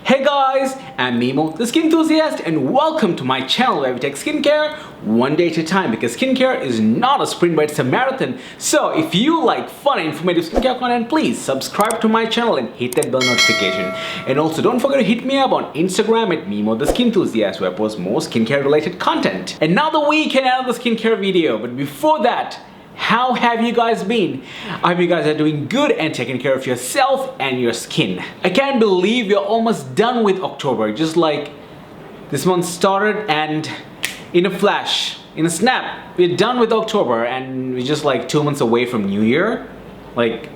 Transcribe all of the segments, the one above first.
Hey guys, I'm Mimo, the skin enthusiast, and welcome to my channel where we take skincare one day at a time, because skincare is not a sprint but it's a marathon. So if you like fun and informative skincare content, please subscribe to my channel and hit that bell notification. And also don't forget to hit me up on Instagram at Mimo the skin enthusiast, where I post more skincare related content. And now the week and another skincare video, but before that, how have you guys been? I hope you guys are doing good and taking care of yourself and your skin. I can't believe we're almost done with October. Just like this month started and in a flash, in a snap, we're done with October and we're just like 2 months away from New Year. Like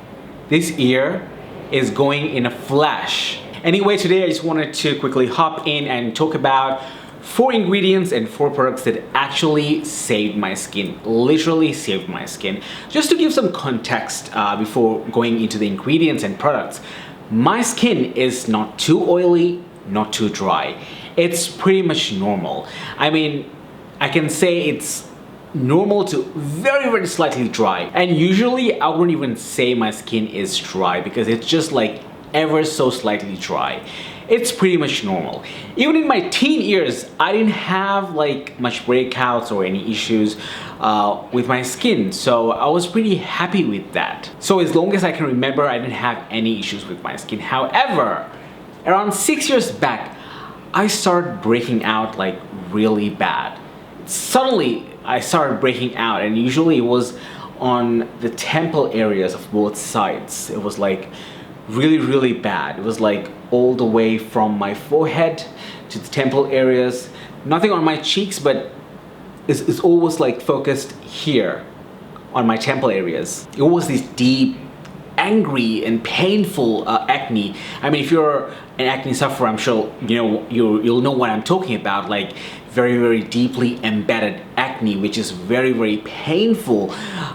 this year is going in a flash. Anyway, today I just wanted to quickly hop in and talk about 4 ingredients and 4 products that actually saved my skin, literally saved my skin. Just to give some context before going into the ingredients and products, my skin is not too oily, not too dry. It's pretty much normal. I mean, I can say it's normal to very slightly dry. And usually I wouldn't even say my skin is dry because it's just like ever so slightly dry. It's pretty much normal. Even in my teen years, I didn't have like much breakouts or any issues with my skin, so I was pretty happy with that. So as long as I can remember, I didn't have any issues with my skin. However, around 6 years back, I started breaking out like really bad. Suddenly, I started breaking out, and usually it was on the temple areas of both sides. It was like really bad. It was like all the way from my forehead to the temple areas. Nothing on my cheeks, but it's always like focused here on my temple areas. It was this deep, angry and painful acne. I mean, if you're an acne sufferer, I'm sure you'll know what I'm talking about. Like very deeply embedded acne, which is very painful,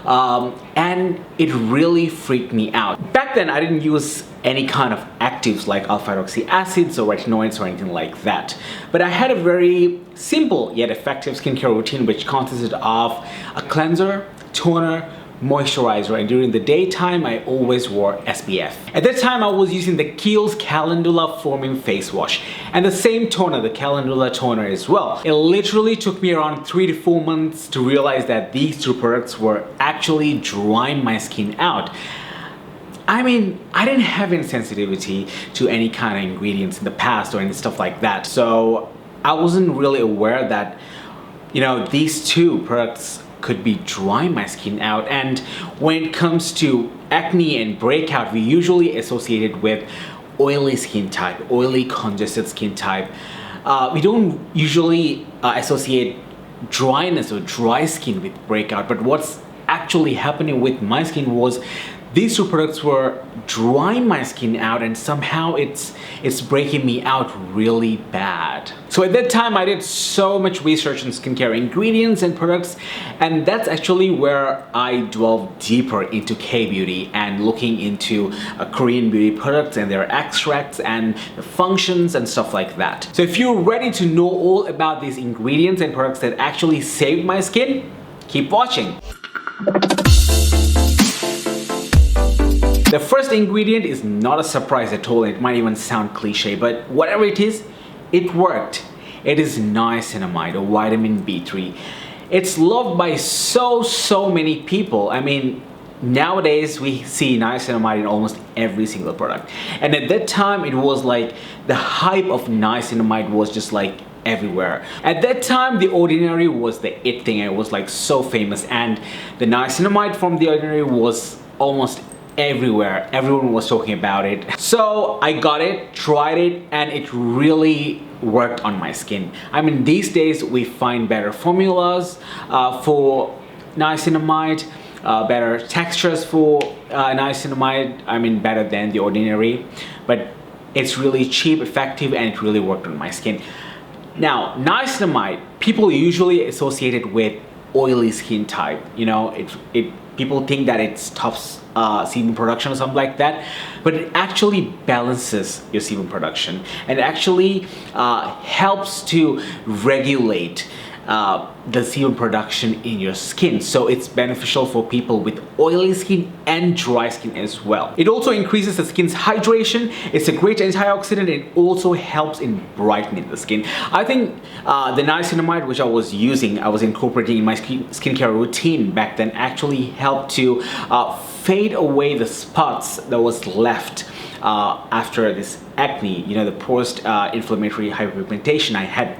and it really freaked me out. Back then I didn't use any kind of actives like alpha-hydroxy acids or retinoids or anything like that, but I had a very simple yet effective skincare routine which consisted of a cleanser, toner, moisturizer, and during the daytime I always wore SPF. At that time I was using the Kiehl's Calendula Foaming Face Wash and the same toner, the Calendula toner as well. It literally took me around 3 to 4 months to realize that these 2 products were actually drying my skin out. I mean, I didn't have any sensitivity to any kind of ingredients in the past or any stuff like that, so I wasn't really aware that these 2 products could be drying my skin out. And when it comes to acne and breakout, we usually associate it with oily skin type, oily congested skin type. We don't usually associate dryness or dry skin with breakout, but what's actually happening with my skin was these 2 products were drying my skin out, and somehow it's breaking me out really bad. So at that time I did so much research on skincare ingredients and products, and that's actually where I delved deeper into K-beauty and looking into Korean beauty products and their extracts and the functions and stuff like that. So if you're ready to know all about these ingredients and products that actually saved my skin, keep watching. The first ingredient is not a surprise at all. It might even sound cliche, but whatever it is, it worked. It is niacinamide, or vitamin B3. It's loved by so many people. I mean, nowadays we see niacinamide in almost every single product. And at that time it was like the hype of niacinamide was just like everywhere. At that time The Ordinary was the it thing, and it was like so famous, and the niacinamide from The Ordinary was almost everywhere. Everyone was talking about it. So I got it, tried it, and it really worked on my skin. I mean, these days we find better formulas for niacinamide, better textures for niacinamide. I mean, better than The Ordinary, but it's really cheap, effective, and it really worked on my skin. Now, niacinamide, people usually associate it with oily skin type. People think that it stops sebum production or something like that, but it actually balances your sebum production and actually helps to regulate the sebum production in your skin. So it's beneficial for people with oily skin and dry skin as well. It also increases the skin's hydration. It's a great antioxidant. It also helps in brightening the skin. I think the niacinamide which I was incorporating in my skincare routine back then actually helped to fade away the spots that was left after this acne, you know, the post-inflammatory hyperpigmentation I had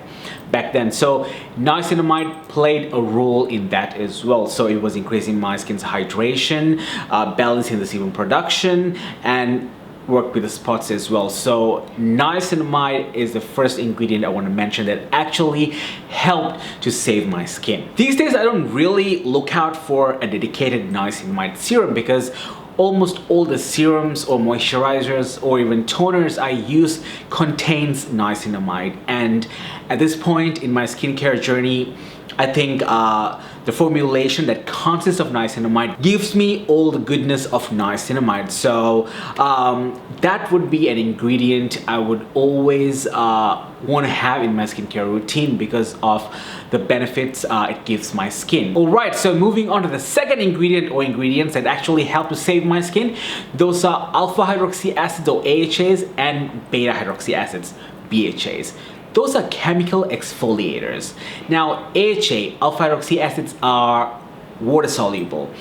back then. So niacinamide played a role in that as well. So it was increasing my skin's hydration, balancing the sebum production, and work with the spots as well. So niacinamide is the first ingredient I want to mention that actually helped to save my skin. These days I don't really look out for a dedicated niacinamide serum because almost all the serums or moisturizers or even toners I use contains niacinamide, and at this point in my skincare journey I think the formulation that consists of niacinamide gives me all the goodness of niacinamide. So that would be an ingredient I would always want to have in my skincare routine because of the benefits it gives my skin. Alright, so moving on to the second ingredient or ingredients that actually help to save my skin. Those are alpha hydroxy acids or AHAs and beta hydroxy acids, BHAs. Those are chemical exfoliators. Now, AHA, alpha hydroxy acids, are water soluble.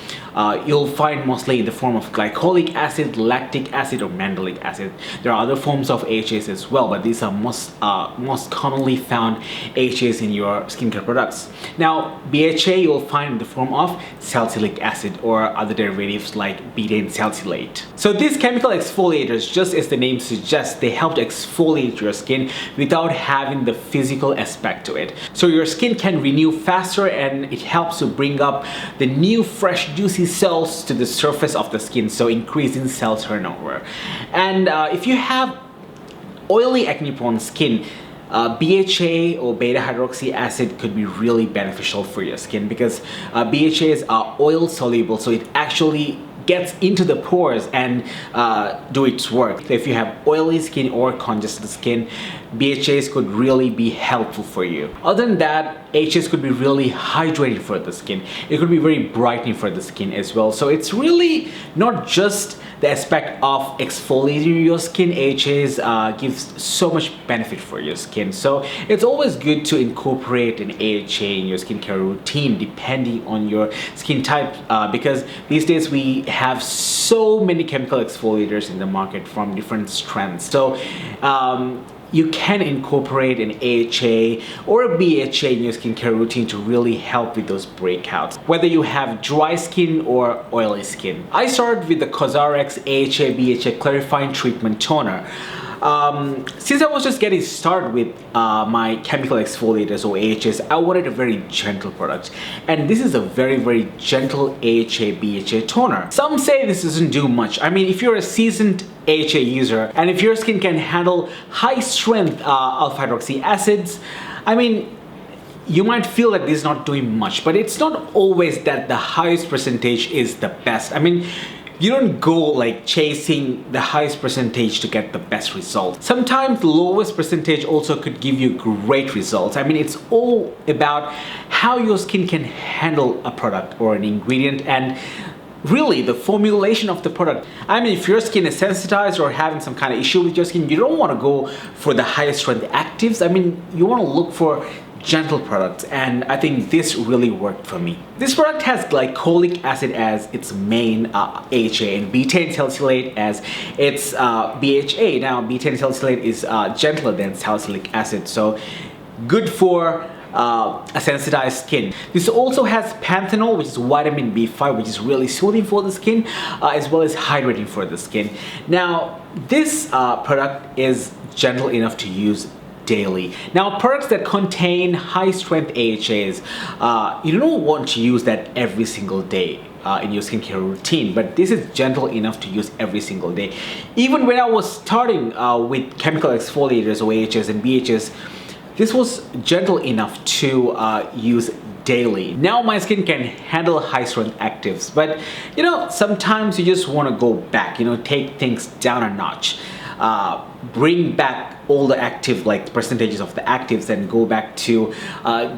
You'll find mostly in the form of glycolic acid, lactic acid, or mandelic acid. There are other forms of AHAs as well, but these are most commonly found AHAs in your skincare products. Now, BHA you'll find in the form of salicylic acid or other derivatives like betaine salicylate. So these chemical exfoliators, just as the name suggests, they help to exfoliate your skin without having the physical aspect to it. So your skin can renew faster, and it helps to bring up the new, fresh, juicy cells to the surface of the skin, so increasing cell turnover. And if you have oily acne-prone skin, BHA or beta hydroxy acid could be really beneficial for your skin because BHAs are oil soluble, so it actually gets into the pores and do its work. So if you have oily skin or congested skin, BHAs could really be helpful for you. Other than that, AHAs could be really hydrating for the skin. It could be very brightening for the skin as well. So it's really not just the aspect of exfoliating your skin. AHAs gives so much benefit for your skin. So it's always good to incorporate an AHA in your skincare routine depending on your skin type because these days we have so many chemical exfoliators in the market from different strengths. So you can incorporate an AHA or a BHA in your skincare routine to really help with those breakouts, whether you have dry skin or oily skin. I started with the Cosrx AHA BHA Clarifying Treatment Toner. Since I was just getting started with my chemical exfoliators or AHAs, I wanted a very gentle product, and this is a very gentle AHA BHA toner. Some say this doesn't do much. I mean, if you're a seasoned AHA user and if your skin can handle high strength alpha hydroxy acids, I mean, you might feel that this is not doing much, but it's not always that the highest percentage is the best. I mean, you don't go like chasing the highest percentage to get the best results. Sometimes the lowest percentage also could give you great results. I mean, it's all about how your skin can handle a product or an ingredient and really the formulation of the product. I mean, if your skin is sensitized or having some kind of issue with your skin, you don't want to go for the highest strength actives. I mean, you want to look for gentle products, and I think this really worked for me. This product has glycolic acid as its main AHA and betaine salicylate as its BHA. Now, betaine salicylate is gentler than salicylic acid, so good for a sensitized skin. This also has panthenol, which is vitamin B5, which is really soothing for the skin, as well as hydrating for the skin. Now, this product is gentle enough to use daily. Now, products that contain high strength AHAs, you don't want to use that every single day in your skincare routine, but this is gentle enough to use every single day. Even when I was starting with chemical exfoliators or AHAs and BHAs, this was gentle enough to use daily. Now my skin can handle high strength actives, but you know, sometimes you just want to go back, you know, take things down a notch. bring back all the active, like percentages of the actives, and go back to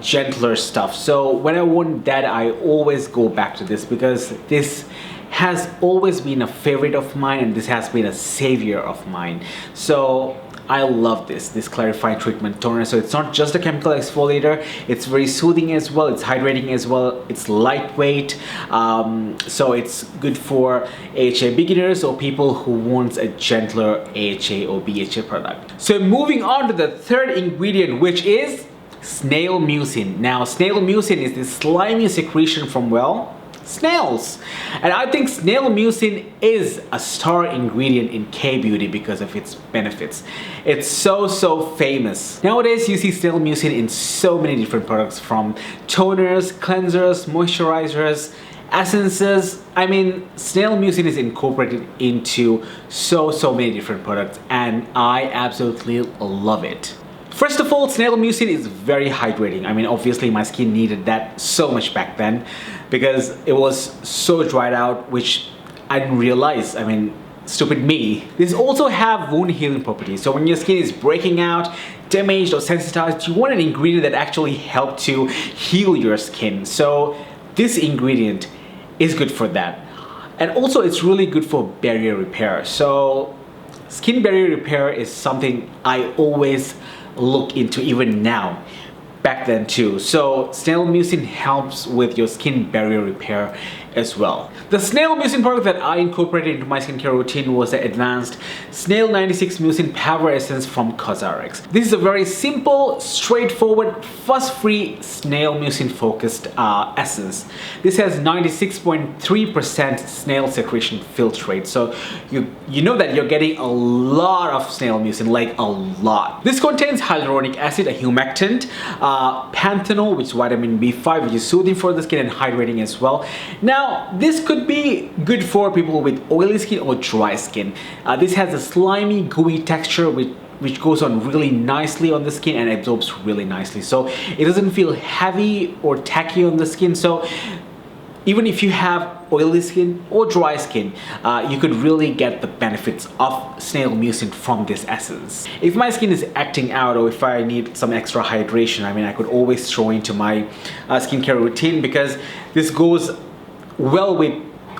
gentler stuff. So when I want that, I always go back to this, because this has always been a favorite of mine, and this has been a savior of mine. So I love this clarifying treatment toner. So it's not just a chemical exfoliator, it's very soothing as well, it's hydrating as well, it's lightweight, so it's good for AHA beginners or people who want a gentler AHA or BHA product. So moving on to the third ingredient, which is Snail Mucin. Now Snail Mucin is this slimy secretion from, well, snails, and I think Snail Mucin is a star ingredient in K-beauty because of its benefits. It's so famous. Nowadays you see Snail Mucin in so many different products, from toners, cleansers, moisturizers, essences. I mean, Snail Mucin is incorporated into so many different products, and I absolutely love it. First of all, Snail Mucin is very hydrating. I mean, obviously my skin needed that so much back then because it was so dried out, which I didn't realize. I mean, stupid me. These also have wound healing properties. So when your skin is breaking out, damaged or sensitized, you want an ingredient that actually helps to heal your skin. So this ingredient is good for that. And also it's really good for barrier repair. So skin barrier repair is something I always look into, even now, back then too. So Snail Mucin helps with your skin barrier repair as well. The Snail Mucin product that I incorporated into my skincare routine was the advanced Snail 96 Mucin Power Essence from Cosrx. This is a very simple, straightforward, fuss-free Snail Mucin focused essence. This has 96.3% snail secretion filtrate. So you know that you're getting a lot of Snail Mucin, like a lot. This contains hyaluronic acid, a humectant, panthenol, which is vitamin B5, which is soothing for the skin and hydrating as well. Now, this could be good for people with oily skin or dry skin. This has a slimy, gooey texture which goes on really nicely on the skin and absorbs really nicely. So it doesn't feel heavy or tacky on the skin. So even if you have oily skin or dry skin, you could really get the benefits of Snail Mucin from this essence. If my skin is acting out, or if I need some extra hydration, I mean, I could always throw into my skincare routine, because this goes well with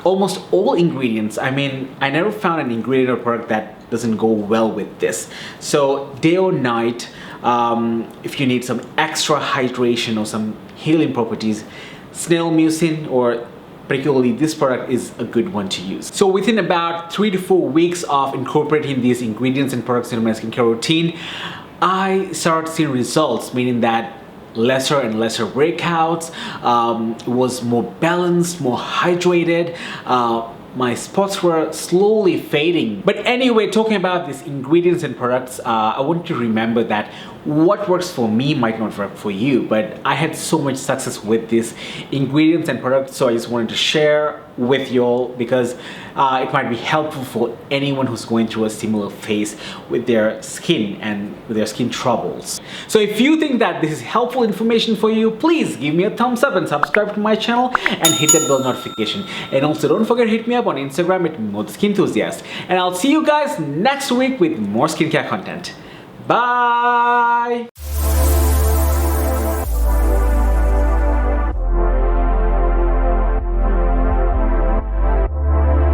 almost all ingredients. I mean, I never found an ingredient or product that doesn't go well with this. So day or night, if you need some extra hydration or some healing properties, Snail Mucin, or particularly this product, is a good one to use. So within about 3 to 4 weeks of incorporating these ingredients and products into my skincare routine, I started seeing results, meaning that lesser and lesser breakouts, was more balanced, more hydrated, my spots were slowly fading. But anyway, talking about these ingredients and products, I want you to remember that what works for me might not work for you, but I had so much success with these ingredients and products, so I just wanted to share with you all, because it might be helpful for anyone who's going through a similar phase with their skin and with their skin troubles. So if you think that this is helpful information for you, please give me a thumbs up and subscribe to my channel and hit that bell notification. And also don't forget to hit me up on Instagram at mimotheskinthusiast. And I'll see you guys next week with more skincare content. Bye!